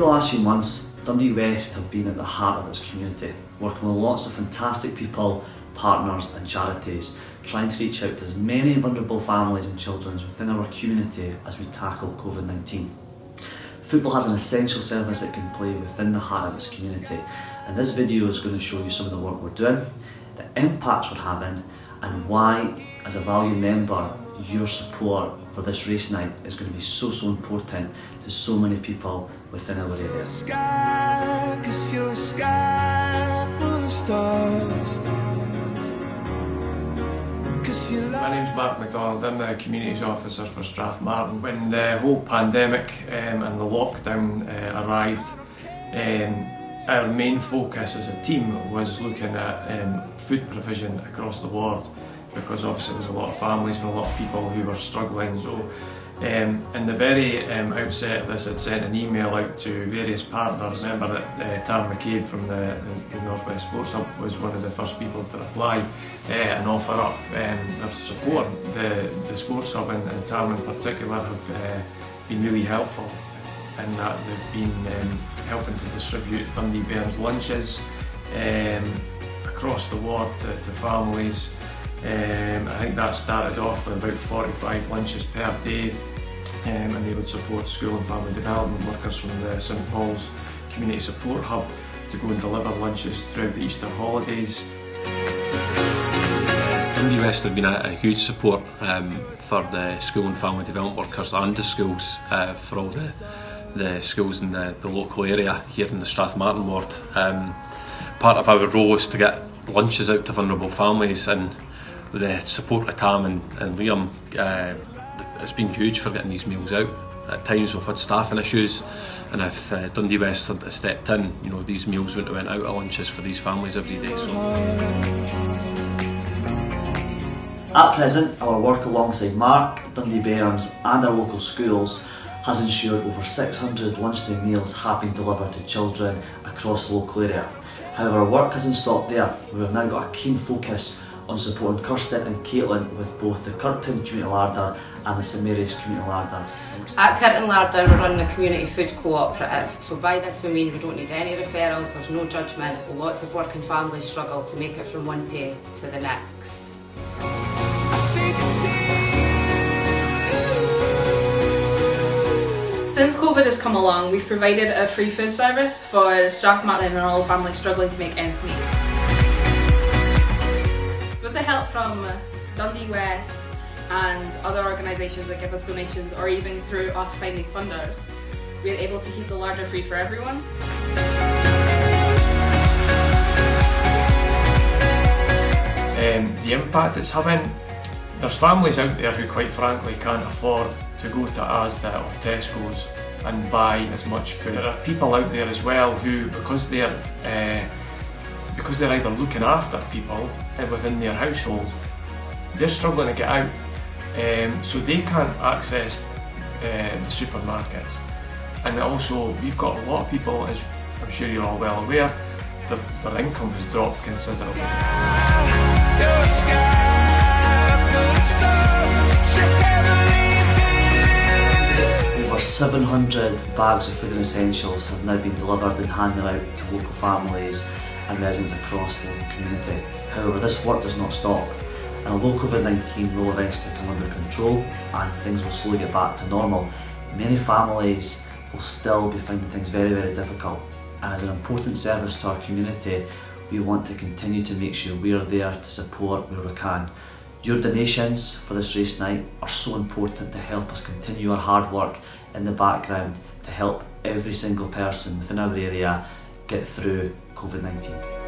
the last few months, Dundee West have been at the heart of its community, working with lots of fantastic people, partners and charities, trying to reach out to as many vulnerable families and children within our community as we tackle COVID-19. Football has an essential service it can play within the heart of its community, and this video is going to show you some of the work we're doing, the impacts we're having, and why, as a valued member, your support for this race night is going to be so important to so many people within our area. My name's Mark McDonald. I'm the Communities Officer for Strathmartin. When the whole pandemic and the lockdown arrived, our main focus as a team was looking at food provision across the ward, because obviously there was a lot of families and a lot of people who were struggling. So in the very outset of this, I'd sent an email out to various partners. I remember that Tam McCabe from the North West Sports Hub was one of the first people to reply and offer up their support. The Sports Hub and Tam in particular have been really helpful in that they've been helping to distribute Dundee Bairns lunches across the ward to families. I think that started off with about 45 lunches per day, and they would support school and family development workers from the St Paul's Community Support Hub to go and deliver lunches throughout the Easter holidays. Dundee West have been a huge support for the school and family development workers and the schools, for all the schools in the local area here in the Strathmartin ward. Part of our role is to get lunches out to vulnerable families, and with the support of Tam and Liam, it's been huge for getting these meals out. At times we've had staffing issues, and if Dundee West had stepped in, you know, these meals wouldn't have went out of lunches for these families every day. So. At present, our work alongside Mark, Dundee Bairns and our local schools has ensured over 600 lunchtime meals have been delivered to children across the local area. However, our work hasn't stopped there. We have now got a keen focus on supporting Kirsten and Caitlin with both the Kirktown Community Larder and the St Mary's Community Larder. At Kirktown Larder we're running a community food cooperative, so by this we mean we don't need any referrals, there's no judgment, lots of working families struggle to make it from one pay to the next. Since COVID has come along, we've provided a free food service for Strathmartin and all families struggling to make ends meet. With the help from Dundee West and other organisations that give us donations, or even through us finding funders, we're able to keep the larder free for everyone. The impact it's having, there's families out there who quite frankly can't afford to go to Asda or Tesco's and buy as much food. There are people out there as well who, because they're either looking after people within their household, they're struggling to get out, so they can't access the supermarkets. And also we've got a lot of people, as I'm sure you're all well aware, their income has dropped considerably. Over 700 bags of food and essentials have now been delivered and handed out to local families and residents across the local community. However, this work does not stop, and although COVID-19 will eventually come under control and things will slowly get back to normal, many families will still be finding things very, very difficult. And as an important service to our community, we want to continue to make sure we are there to support where we can. Your donations for this race night are so important to help us continue our hard work in the background to help every single person within our area get through COVID-19.